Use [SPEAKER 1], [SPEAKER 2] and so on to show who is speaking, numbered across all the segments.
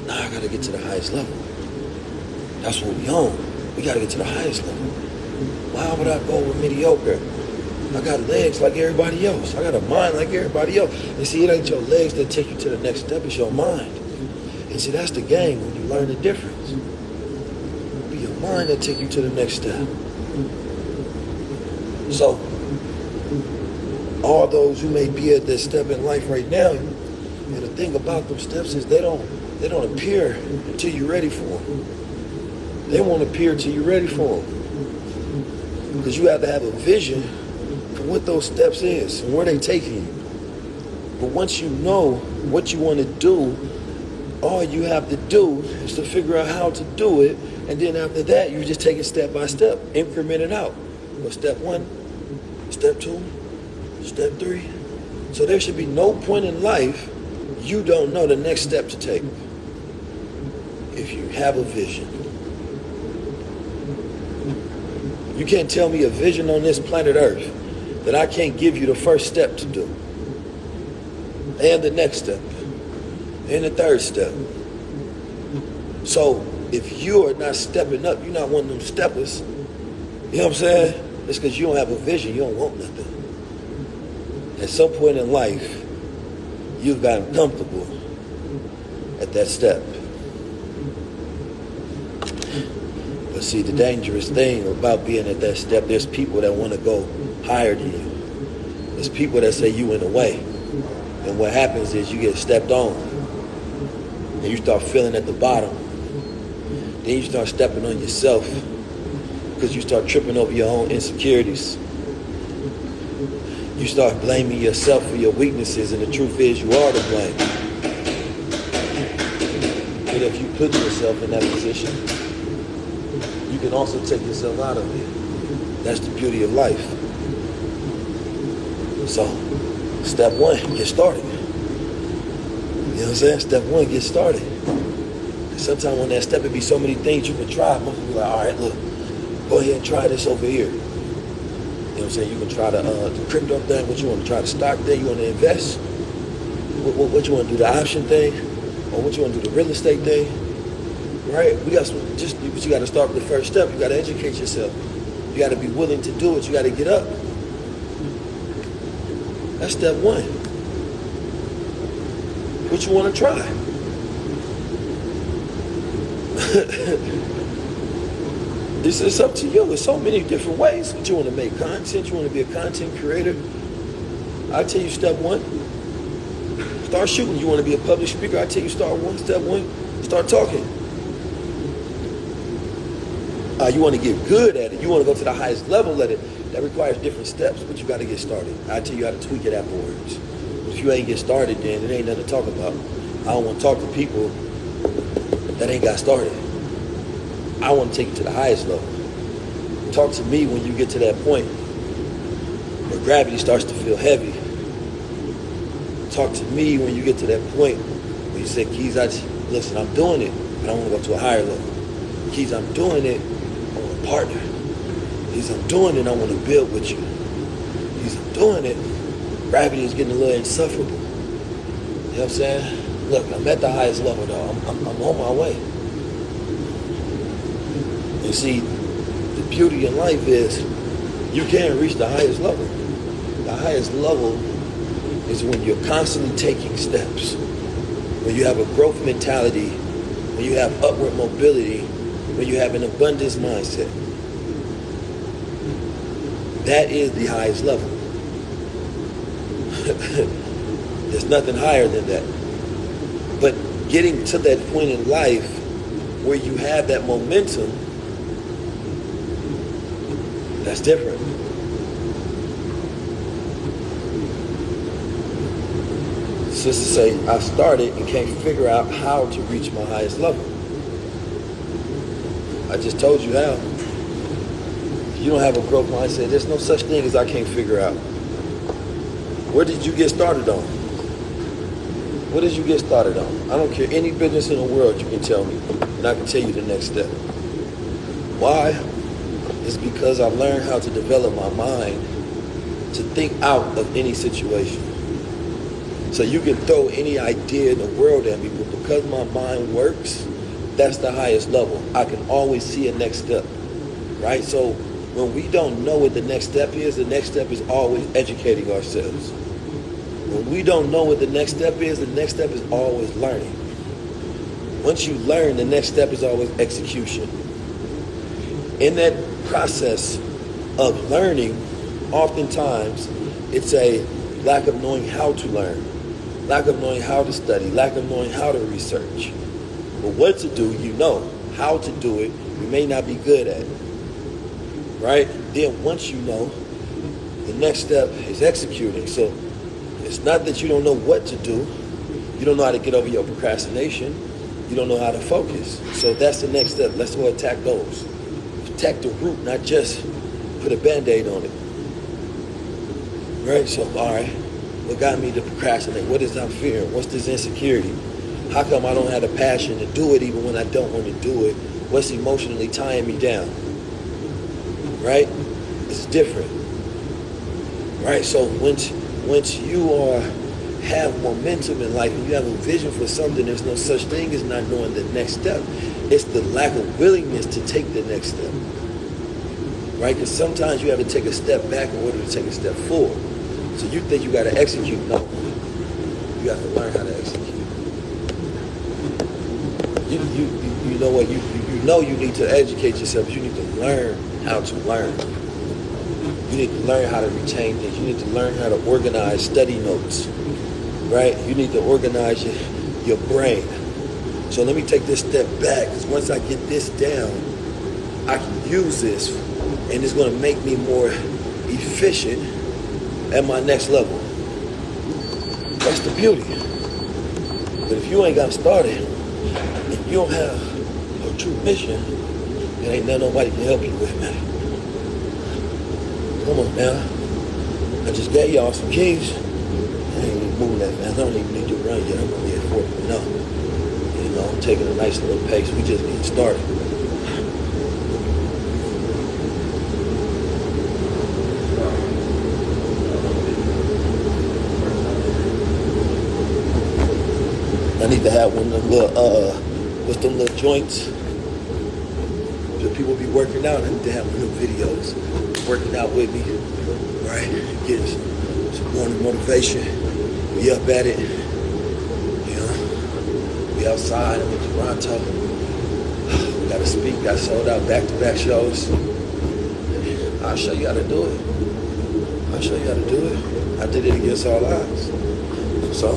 [SPEAKER 1] Now I gotta get to the highest level. That's what we own. We gotta get to the highest level. Why would I go with mediocre? I got legs like everybody else. I got a mind like everybody else. And see, it ain't your legs that take you to the next step, it's your mind. And see, that's the game when you learn the difference. It'll be your mind that take you to the next step. So, all those who may be at this step in life right now, and the thing about them steps is they don't appear until you're ready for them. They won't appear until you're ready for them. Because you have to have a vision for what those steps is and where they taking you. But once you know what you want to do, all you have to do is to figure out how to do it, and then after that, you just take it step by step, increment it out. Well, step 1, step 2, step 3. So there should be no point in life you don't know the next step to take. If you have a vision. You can't tell me a vision on this planet Earth that I can't give you the first step to do. And the next step. And the third step. So if you are not stepping up, you're not one of them steppers, you know what I'm saying? It's because you don't have a vision, you don't want nothing. At some point in life, you've gotten comfortable at that step. But see, the dangerous thing about being at that step, there's people that want to go higher than you. There's people that say you in the way. And what happens is you get stepped on. And you start feeling at the bottom. Then you start stepping on yourself. Because you start tripping over your own insecurities. You start blaming yourself for your weaknesses, and the truth is you are to blame. But if you put yourself in that position, you can also take yourself out of it. That's the beauty of life. So, step 1, get started. You know what I'm saying? Step 1, get started. And sometimes on that step, it be so many things you can try. Most people be like, all right, look, go ahead and try this over here. You know what I'm saying? You can try the crypto thing. What you want to try the stock thing? You want to invest? What you want to do, the option thing? Or what you want to do, the real estate thing? Right? We got some, but you got to start with the first step. You got to educate yourself. You got to be willing to do it. You got to get up. That's step 1. What you want to try? This is up to you. There's so many different ways. But you want to make content. You want to be a content creator. I tell you, step 1. Start shooting. You want to be a public speaker. I tell you, step 1. Start talking. You want to get good at it. You want to go to the highest level at it. That requires different steps, but you got to get started. I tell you how to tweak it afterwards. But if you ain't get started, then it ain't nothing to talk about. I don't want to talk to people that ain't got started. I want to take it to the highest level. Talk to me when you get to that point where gravity starts to feel heavy. Talk to me when you get to that point where you say, Keys, listen, I'm doing it, but I want to go to a higher level. Keys, I'm doing it, I want a partner. Keys, I'm doing it, I want to build with you. Keys, I'm doing it, gravity is getting a little insufferable. You know what I'm saying? Look, I'm at the highest level, though. I'm on my way. And see, the beauty in life is you can reach the highest level. The highest level is when you're constantly taking steps, when you have a growth mentality, when you have upward mobility, when you have an abundance mindset. That is the highest level. There's nothing higher than that. But getting to that point in life where you have that momentum, that's different. Sisters say, I started and can't figure out how to reach my highest level. I just told you how. If you don't have a growth mindset, there's no such thing as I can't figure out. Where did you get started on? What did you get started on? I don't care any business in the world you can tell me, and I can tell you the next step. Why? It's because I've learned how to develop my mind to think out of any situation. So you can throw any idea in the world at me, but the because my mind works, that's the highest level. I can always see a next step, right? So when we don't know what the next step is, the next step is always educating ourselves. When we don't know what the next step is, the next step is always learning. Once you learn, the next step is always execution. In that process of learning, oftentimes it's a lack of knowing how to learn, lack of knowing how to study, lack of knowing how to research. But what to do, you know. How to do it, you may not be good at it, right? Then once you know, the next step is executing. So it's not that you don't know what to do. You don't know how to get over your procrastination. You don't know how to focus. So that's the next step. Let's go attack those. Attack the root, not just put a Band-Aid on it. Right? So, all right, what got me to procrastinate? What is I'm fearing? What's this insecurity? How come I don't have the passion to do it even when I don't want to do it? What's emotionally tying me down? Right? It's different. Right? So once you have momentum in life and you have a vision for something, there's no such thing as not knowing the next step. It's the lack of willingness to take the next step. Right? Because sometimes you have to take a step back in order to take a step forward. So you think you got to execute. No. You have to learn how to execute. You know what? You know you need to educate yourself. You need to learn how to learn. You need to learn how to retain things. You need to learn how to organize study notes. Right? You need to organize your brain. So let me take this step back, because once I get this down, I can use this, and it's going to make me more efficient at my next level. That's the beauty. But if you ain't got started, if you don't have a true mission, it ain't nothing nobody can help you with, man. Come on now. I just gave y'all some keys. I ain't even moving that fast. I don't even need to run yet. I'm only at 40. No. You know, I'm taking a nice little pace. We just getting started. I need to have one of them little, what's them little joints that people be working out. I need to have one of them videos working out with me, right? Getting some morning motivation. We up at it, you know. We outside. I'm in Toronto. We got to speak. Got sold out back-to-back shows. I'll show you how to do it. I'll show you how to do it. I did it against all odds. So,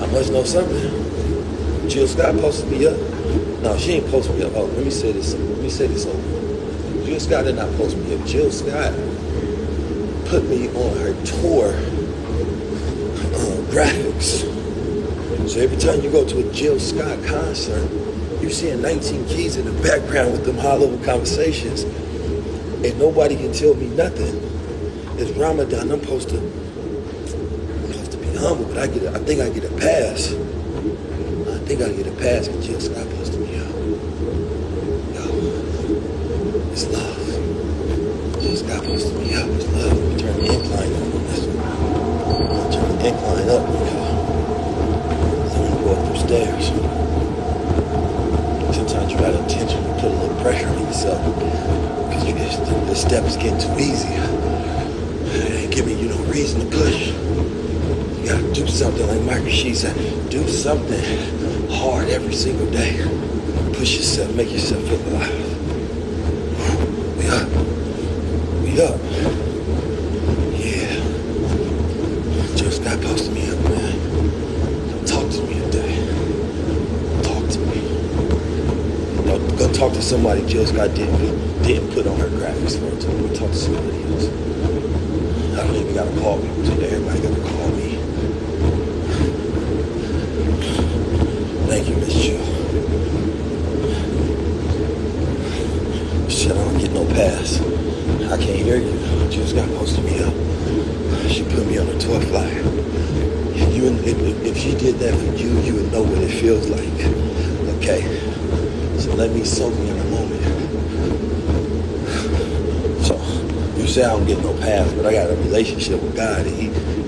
[SPEAKER 1] I must know something. Jill Scott posted me up. No, she ain't posted me up. Oh, let me say this over. Jill Scott did not post me up. Jill Scott put me on her tour graphics. So every time you go to a Jill Scott concert, you're seeing 19 Keys in the background with them high-level conversations, and nobody can tell me nothing. It's Ramadan. I'm supposed to be humble, but I think I get a pass. I think I get a pass because Jill Scott posted me out. Yo, it's love. Jill Scott posted me out. It's love. Let me turn the incline on this one. Turn the incline up. Then you go up them stairs. Sometimes you gotta intentionally put a little pressure on yourself because the step is getting too easy. It ain't giving you no reason to push. You gotta do something like Mike Rashid said. Do something hard every single day. Push yourself, make yourself feel alive. We up. We up. Yeah. Just got posted me up, man. Don't talk to me today. Talk to me. Go talk to somebody Jill Scott didn't put on her graphics for it. Go talk to somebody else. I don't even gotta call people today. Everybody gotta call me. Thank you, Miss Jill. Shit, I don't get no pass. I can't hear you. Jill Scott posted me up. She put me on a tour flyer. If she did that for you, you would know what it feels like. Okay? So let me soak in a moment. So, you say I don't get no pass, but I got a relationship with God, and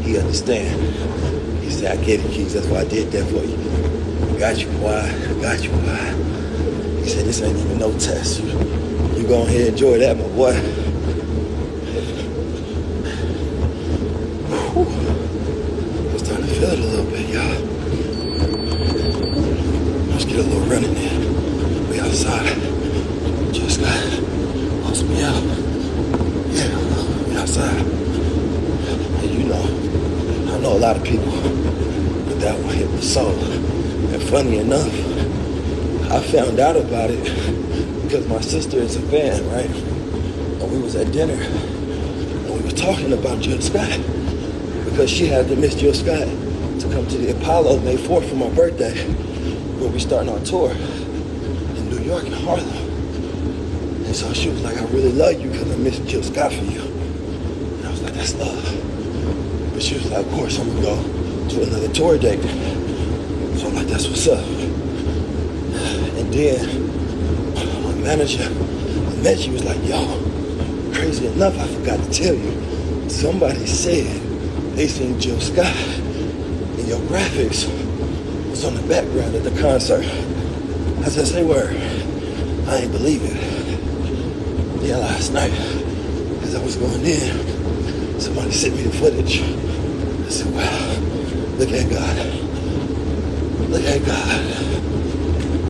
[SPEAKER 1] He understands. He said, I gave you keys, that's why I did that for you. I got you, boy. I got you, boy. He said, this ain't even no test. You go ahead and enjoy that, my boy. Whew. I was starting to feel it a little bit, y'all. Let's get a little running in. We outside. Just got lost me out. Yeah, we outside. And you know, I know a lot of people, but that one hit the soul. And funny enough, I found out about it because my sister is a fan, right? And we was at dinner, and we were talking about Jill Scott because she had to miss Jill Scott to come to the Apollo May 4th for my birthday, where we starting our tour in New York and Harlem. And so she was like, I really love you because I missed Jill Scott for you. And I was like, that's love. But she was like, of course I'm gonna go to another tour date. So I'm like, that's what's up. And then my manager, I met, she was like, yo, crazy enough, I forgot to tell you, somebody said they seen Jill Scott and your graphics was on the background at the concert. I said, say word. I ain't believe it. Yeah, last night, as I was going in, somebody sent me the footage. I said, wow, look at God. Look at God.